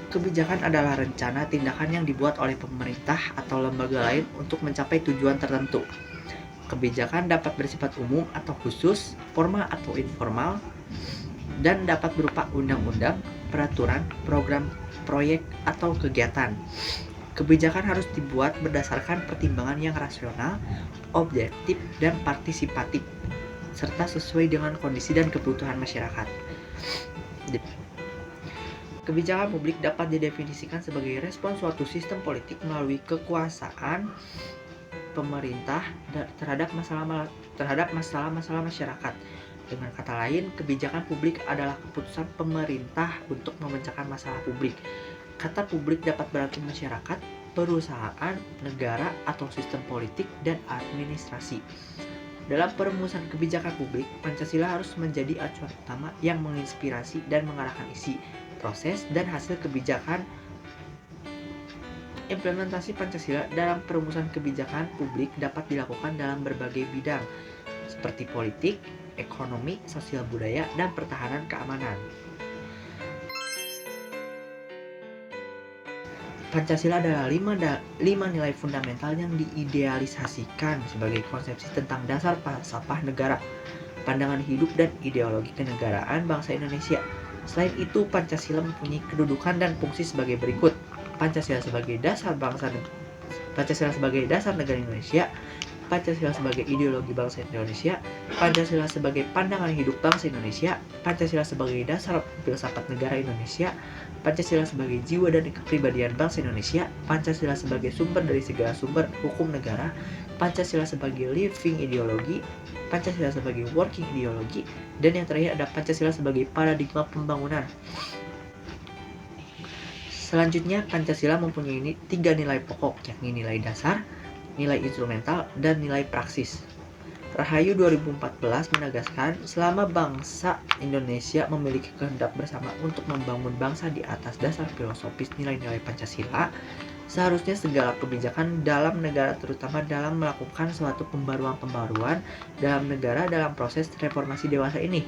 Kebijakan adalah rencana tindakan yang dibuat oleh pemerintah atau lembaga lain untuk mencapai tujuan tertentu. Kebijakan dapat bersifat umum atau khusus, formal atau informal, dan dapat berupa undang-undang, peraturan, program, proyek, atau kegiatan. Kebijakan harus dibuat berdasarkan pertimbangan yang rasional, objektif, dan partisipatif, serta sesuai dengan kondisi dan kebutuhan masyarakat. Kebijakan publik dapat didefinisikan sebagai respon suatu sistem politik melalui kekuasaan pemerintah terhadap masalah-masalah masyarakat. Dengan kata lain, kebijakan publik adalah keputusan pemerintah untuk memecahkan masalah publik. Kata publik dapat berarti masyarakat, perusahaan, negara, atau sistem politik dan administrasi. Dalam perumusan kebijakan publik, Pancasila harus menjadi acuan utama yang menginspirasi dan mengarahkan isi, proses, dan hasil kebijakan. Implementasi Pancasila dalam perumusan kebijakan publik dapat dilakukan dalam berbagai bidang, seperti politik, ekonomi, sosial budaya, dan pertahanan keamanan. Pancasila adalah lima nilai fundamental yang diidealisasikan sebagai konsepsi tentang dasar falsafah negara, pandangan hidup, dan ideologi kenegaraan bangsa Indonesia. Selain itu, Pancasila mempunyai kedudukan dan fungsi sebagai berikut. Pancasila sebagai dasar negara Indonesia, Pancasila sebagai ideologi bangsa Indonesia, Pancasila sebagai pandangan hidup bangsa Indonesia, Pancasila sebagai dasar filsafat negara Indonesia, Pancasila sebagai jiwa dan kepribadian bangsa Indonesia, Pancasila sebagai sumber dari segala sumber hukum negara, Pancasila sebagai living ideologi, Pancasila sebagai working ideologi, dan yang terakhir ada Pancasila sebagai paradigma pembangunan. Selanjutnya, Pancasila mempunyai 3 nilai pokok, yakni nilai dasar, nilai instrumental, dan nilai praksis. Rahayu 2014 menegaskan selama bangsa Indonesia memiliki kehendak bersama untuk membangun bangsa di atas dasar filosofis nilai-nilai Pancasila, seharusnya segala kebijakan dalam negara, terutama dalam melakukan suatu pembaruan dalam negara dalam proses reformasi dewasa ini.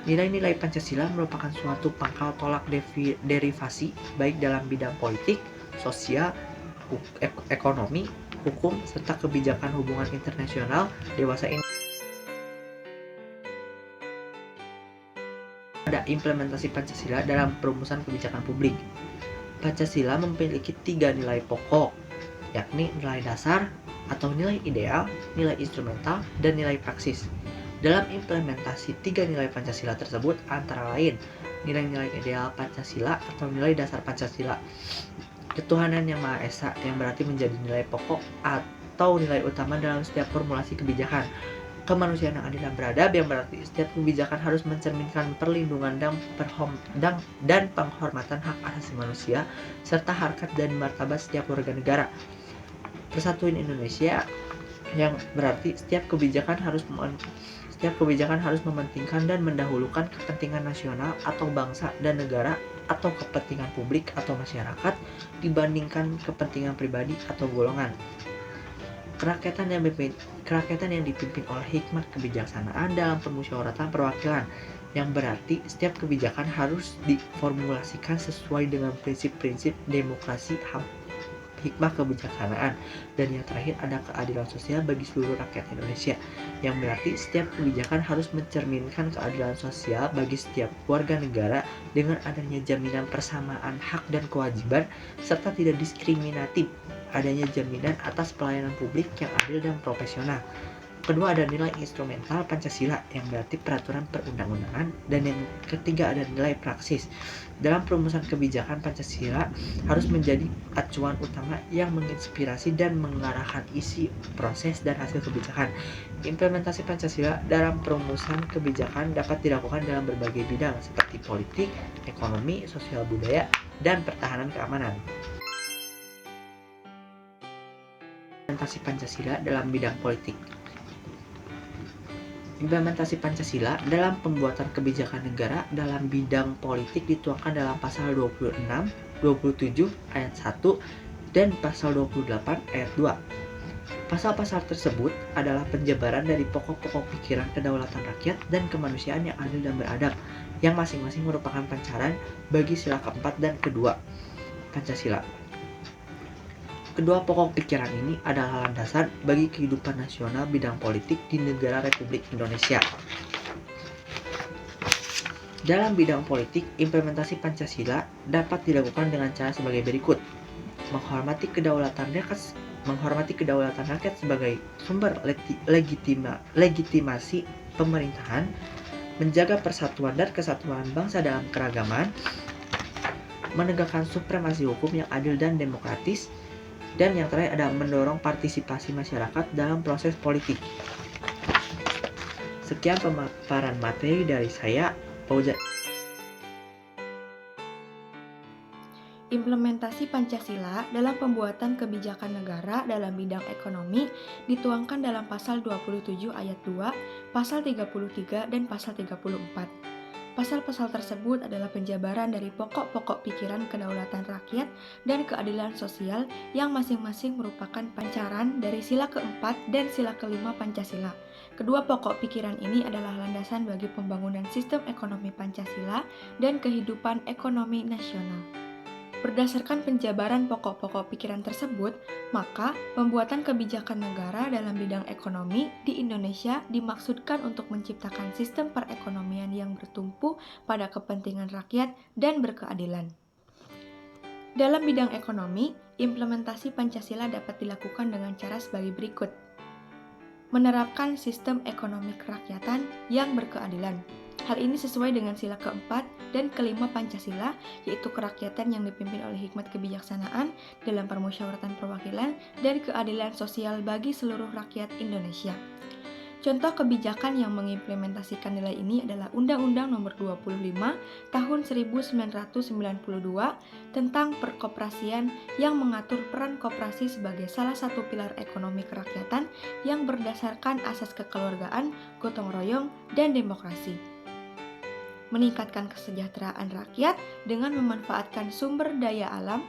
Nilai-nilai Pancasila merupakan suatu pangkal tolak derivasi baik dalam bidang politik, sosial, ekonomi, hukum, serta kebijakan hubungan internasional dewasa ini. Ada implementasi Pancasila dalam perumusan kebijakan publik. Pancasila memiliki 3 nilai pokok, yakni nilai dasar atau nilai ideal, nilai instrumental, dan nilai praksis. Dalam implementasi 3 nilai Pancasila tersebut antara lain nilai-nilai ideal Pancasila atau nilai dasar Pancasila, ketuhanan yang Maha Esa yang berarti menjadi nilai pokok atau nilai utama dalam setiap formulasi kebijakan, kemanusiaan yang adil dan beradab yang berarti setiap kebijakan harus mencerminkan perlindungan dan penghormatan hak asasi manusia serta harkat dan martabat setiap warga negara, persatuan Indonesia yang berarti setiap kebijakan harus mementingkan dan mendahulukan kepentingan nasional atau bangsa dan negara atau kepentingan publik atau masyarakat dibandingkan kepentingan pribadi atau golongan. Kerakyatan yang dipimpin oleh hikmat kebijaksanaan dalam permusyawaratan perwakilan, yang berarti setiap kebijakan harus diformulasikan sesuai dengan prinsip-prinsip demokrasi, hikmah kebijaksanaan, dan yang terakhir ada keadilan sosial bagi seluruh rakyat Indonesia, yang berarti setiap kebijakan harus mencerminkan keadilan sosial bagi setiap warga negara dengan adanya jaminan persamaan hak dan kewajiban serta tidak diskriminatif, adanya jaminan atas pelayanan publik yang adil dan profesional. Kedua ada nilai instrumental Pancasila yang berarti peraturan perundang-undangan, dan yang ketiga ada nilai praksis. Dalam perumusan kebijakan, Pancasila harus menjadi acuan utama yang menginspirasi dan mengarahkan isi, proses, dan hasil kebijakan. Implementasi Pancasila dalam perumusan kebijakan dapat dilakukan dalam berbagai bidang seperti politik, ekonomi, sosial budaya, dan pertahanan keamanan. Implementasi Pancasila dalam bidang politik. Implementasi Pancasila dalam pembuatan kebijakan negara dalam bidang politik dituangkan dalam pasal 26, 27 ayat 1 dan pasal 28 ayat 2. Pasal-pasal tersebut adalah penjabaran dari pokok-pokok pikiran kedaulatan rakyat dan kemanusiaan yang adil dan beradab, yang masing-masing merupakan pancaran bagi sila keempat dan kedua. Pancasila. Kedua pokok pikiran ini adalah landasan bagi kehidupan nasional bidang politik di negara Republik Indonesia. Dalam bidang politik, implementasi Pancasila dapat dilakukan dengan cara sebagai berikut. Menghormati kedaulatan rakyat sebagai sumber legitimasi pemerintahan, menjaga persatuan dan kesatuan bangsa dalam keragaman, menegakkan supremasi hukum yang adil dan demokratis, dan yang terakhir adalah mendorong partisipasi masyarakat dalam proses politik. Sekian pemaparan materi dari saya, Pauja. Implementasi Pancasila dalam pembuatan kebijakan negara dalam bidang ekonomi dituangkan dalam pasal 27 ayat 2, pasal 33, dan pasal 34. Pasal-pasal tersebut adalah penjabaran dari pokok-pokok pikiran kedaulatan rakyat dan keadilan sosial yang masing-masing merupakan pancaran dari sila keempat dan sila kelima Pancasila. Kedua pokok pikiran ini adalah landasan bagi pembangunan sistem ekonomi Pancasila dan kehidupan ekonomi nasional. Berdasarkan penjabaran pokok-pokok pikiran tersebut, maka pembuatan kebijakan negara dalam bidang ekonomi di Indonesia dimaksudkan untuk menciptakan sistem perekonomian yang bertumpu pada kepentingan rakyat dan berkeadilan. Dalam bidang ekonomi, implementasi Pancasila dapat dilakukan dengan cara sebagai berikut. Menerapkan sistem ekonomi kerakyatan yang berkeadilan. Hal ini sesuai dengan sila keempat dan kelima Pancasila, yaitu kerakyatan yang dipimpin oleh hikmat kebijaksanaan dalam permusyawaratan perwakilan dan keadilan sosial bagi seluruh rakyat Indonesia. Contoh kebijakan yang mengimplementasikan nilai ini adalah Undang-Undang Nomor 25 Tahun 1992 tentang perkoperasian yang mengatur peran koperasi sebagai salah satu pilar ekonomi kerakyatan yang berdasarkan asas kekeluargaan, gotong royong, dan demokrasi. Meningkatkan kesejahteraan rakyat dengan memanfaatkan sumber daya alam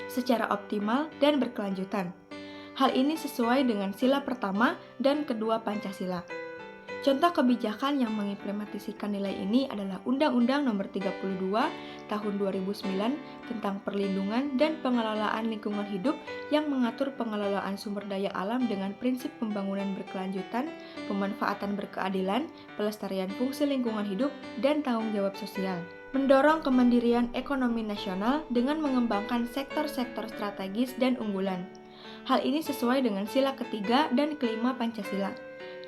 secara optimal dan berkelanjutan. Hal ini sesuai dengan sila pertama dan kedua Pancasila. Contoh kebijakan yang mengimplementasikan nilai ini adalah Undang-Undang Nomor 32 Tahun 2009 tentang perlindungan dan pengelolaan lingkungan hidup yang mengatur pengelolaan sumber daya alam dengan prinsip pembangunan berkelanjutan, pemanfaatan berkeadilan, pelestarian fungsi lingkungan hidup, dan tanggung jawab sosial. Mendorong kemandirian ekonomi nasional dengan mengembangkan sektor-sektor strategis dan unggulan. Hal ini sesuai dengan sila ketiga dan kelima Pancasila.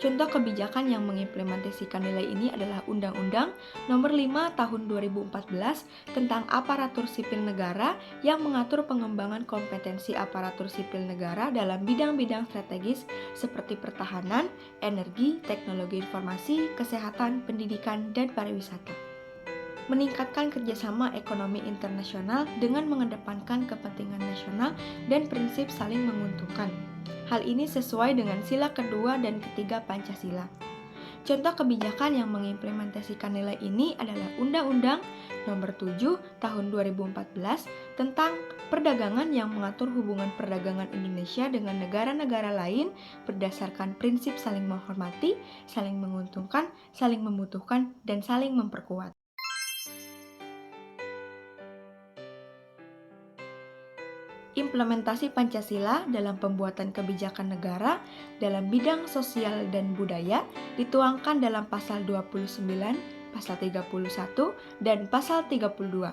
Contoh kebijakan yang mengimplementasikan nilai ini adalah Undang-Undang Nomor 5 Tahun 2014 tentang aparatur sipil negara yang mengatur pengembangan kompetensi aparatur sipil negara dalam bidang-bidang strategis seperti pertahanan, energi, teknologi informasi, kesehatan, pendidikan, dan pariwisata. Meningkatkan kerjasama ekonomi internasional dengan mengedepankan kepentingan nasional dan prinsip saling menguntungkan. Hal ini sesuai dengan sila kedua dan ketiga Pancasila. Contoh kebijakan yang mengimplementasikan nilai ini adalah Undang-Undang Nomor 7 Tahun 2014 tentang perdagangan yang mengatur hubungan perdagangan Indonesia dengan negara-negara lain berdasarkan prinsip saling menghormati, saling menguntungkan, saling membutuhkan, dan saling memperkuat. Implementasi Pancasila dalam pembuatan kebijakan negara dalam bidang sosial dan budaya dituangkan dalam pasal 29, pasal 31, dan pasal 32.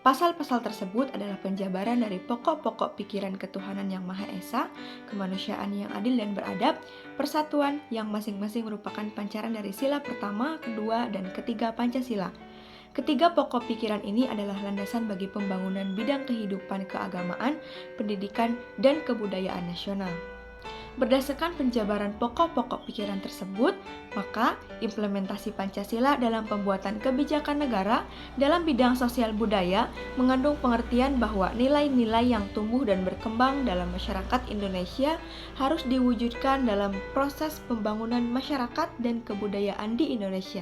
Pasal-pasal tersebut adalah penjabaran dari pokok-pokok pikiran ketuhanan yang Maha Esa, kemanusiaan yang adil dan beradab, persatuan yang masing-masing merupakan pancaran dari sila pertama, kedua, dan ketiga Pancasila. Ketiga pokok pikiran ini adalah landasan bagi pembangunan bidang kehidupan keagamaan, pendidikan, dan kebudayaan nasional. Berdasarkan penjabaran pokok-pokok pikiran tersebut, maka implementasi Pancasila dalam pembuatan kebijakan negara dalam bidang sosial budaya mengandung pengertian bahwa nilai-nilai yang tumbuh dan berkembang dalam masyarakat Indonesia harus diwujudkan dalam proses pembangunan masyarakat dan kebudayaan di Indonesia.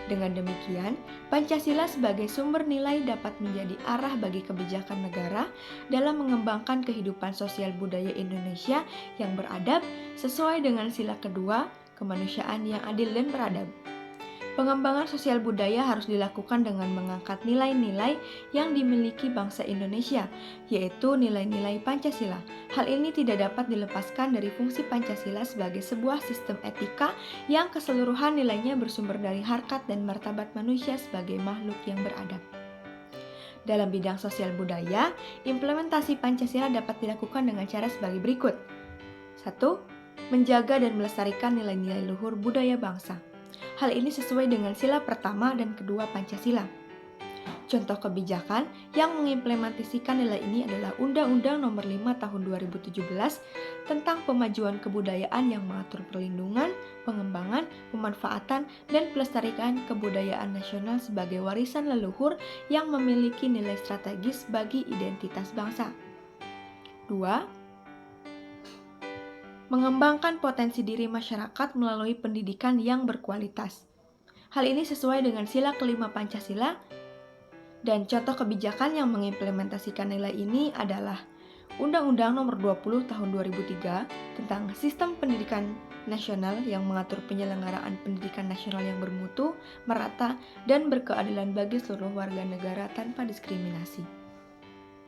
Dengan demikian, Pancasila sebagai sumber nilai dapat menjadi arah bagi kebijakan negara dalam mengembangkan kehidupan sosial budaya Indonesia yang beradab sesuai dengan sila kedua, kemanusiaan yang adil dan beradab. Pengembangan sosial budaya harus dilakukan dengan mengangkat nilai-nilai yang dimiliki bangsa Indonesia, yaitu nilai-nilai Pancasila. Hal ini tidak dapat dilepaskan dari fungsi Pancasila sebagai sebuah sistem etika yang keseluruhan nilainya bersumber dari harkat dan martabat manusia sebagai makhluk yang beradab. Dalam bidang sosial budaya, implementasi Pancasila dapat dilakukan dengan cara sebagai berikut. 1. Menjaga dan melestarikan nilai-nilai luhur budaya bangsa. Hal ini sesuai dengan sila pertama dan kedua Pancasila. Contoh kebijakan yang mengimplementasikan nilai ini adalah Undang-Undang Nomor 5 Tahun 2017 tentang pemajuan kebudayaan yang mengatur perlindungan, pengembangan, pemanfaatan, dan pelestarian kebudayaan nasional sebagai warisan leluhur yang memiliki nilai strategis bagi identitas bangsa. 2. Mengembangkan potensi diri masyarakat melalui pendidikan yang berkualitas. Hal ini sesuai dengan sila kelima Pancasila, dan contoh kebijakan yang mengimplementasikan nilai ini adalah Undang-Undang Nomor 20 Tahun 2003 tentang Sistem Pendidikan Nasional yang mengatur penyelenggaraan pendidikan nasional yang bermutu, merata, dan berkeadilan bagi seluruh warga negara tanpa diskriminasi.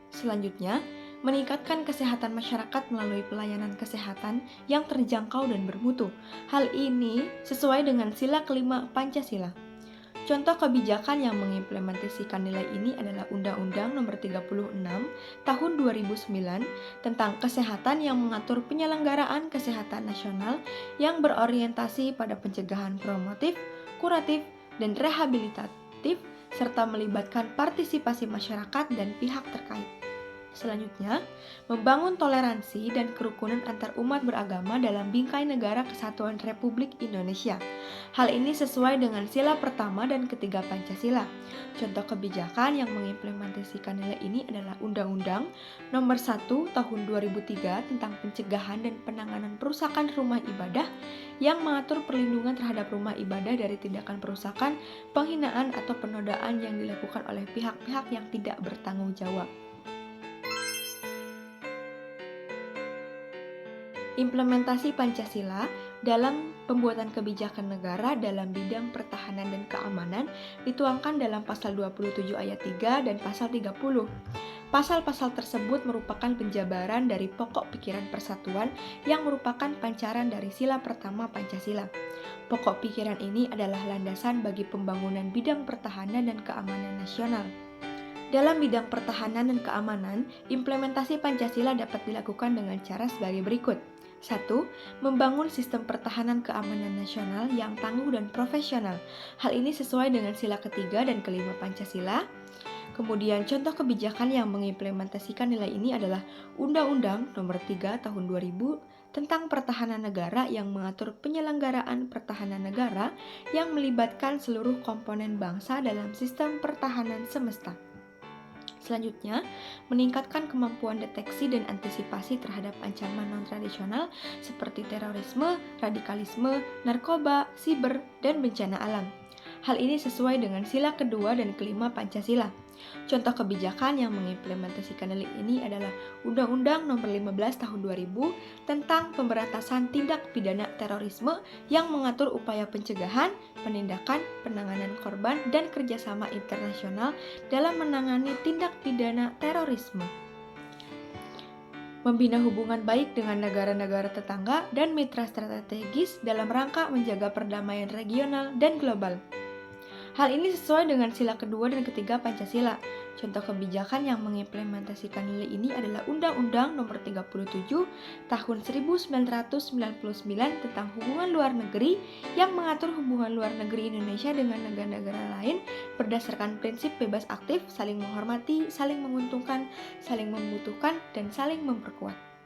Selanjutnya, meningkatkan kesehatan masyarakat melalui pelayanan kesehatan yang terjangkau dan bermutu. Hal ini sesuai dengan sila kelima Pancasila. Contoh kebijakan yang mengimplementasikan nilai ini adalah Undang-Undang Nomor 36 Tahun 2009 tentang kesehatan yang mengatur penyelenggaraan kesehatan nasional yang berorientasi pada pencegahan promotif, kuratif, dan rehabilitatif serta melibatkan partisipasi masyarakat dan pihak terkait. Selanjutnya, membangun toleransi dan kerukunan antar umat beragama dalam bingkai negara kesatuan Republik Indonesia. Hal ini sesuai dengan sila pertama dan ketiga Pancasila. Contoh kebijakan yang mengimplementasikan nilai ini adalah Undang-Undang Nomor 1 Tahun 2003 tentang pencegahan dan penanganan perusakan rumah ibadah yang mengatur perlindungan terhadap rumah ibadah dari tindakan perusakan, penghinaan, atau penodaan yang dilakukan oleh pihak-pihak yang tidak bertanggung jawab. Implementasi Pancasila dalam pembuatan kebijakan negara dalam bidang pertahanan dan keamanan dituangkan dalam pasal 27 ayat 3 dan pasal 30. Pasal-pasal tersebut merupakan penjabaran dari pokok pikiran persatuan yang merupakan pancaran dari sila pertama Pancasila. Pokok pikiran ini adalah landasan bagi pembangunan bidang pertahanan dan keamanan nasional. Dalam bidang pertahanan dan keamanan, implementasi Pancasila dapat dilakukan dengan cara sebagai berikut. 1. Membangun sistem pertahanan keamanan nasional yang tangguh dan profesional. Hal ini sesuai dengan sila ketiga dan kelima Pancasila. Kemudian contoh kebijakan yang mengimplementasikan nilai ini adalah Undang-Undang Nomor 3 Tahun 2000 tentang Pertahanan Negara yang mengatur penyelenggaraan pertahanan negara yang melibatkan seluruh komponen bangsa dalam sistem pertahanan semesta. Selanjutnya, meningkatkan kemampuan deteksi dan antisipasi terhadap ancaman non-tradisional seperti terorisme, radikalisme, narkoba, siber, dan bencana alam. Hal ini sesuai dengan sila kedua dan kelima Pancasila. Contoh kebijakan yang mengimplementasikan nilai ini adalah Undang-Undang Nomor 15 Tahun 2000 tentang pemberantasan tindak pidana terorisme yang mengatur upaya pencegahan, penindakan, penanganan korban, dan kerjasama internasional dalam menangani tindak pidana terorisme. Membina hubungan baik dengan negara-negara tetangga dan mitra strategis dalam rangka menjaga perdamaian regional dan global. Hal ini sesuai dengan sila kedua dan ketiga Pancasila. Contoh kebijakan yang mengimplementasikan nilai ini adalah Undang-Undang Nomor 37 Tahun 1999 tentang hubungan luar negeri yang mengatur hubungan luar negeri Indonesia dengan negara-negara lain berdasarkan prinsip bebas aktif, saling menghormati, saling menguntungkan, saling membutuhkan, dan saling memperkuat.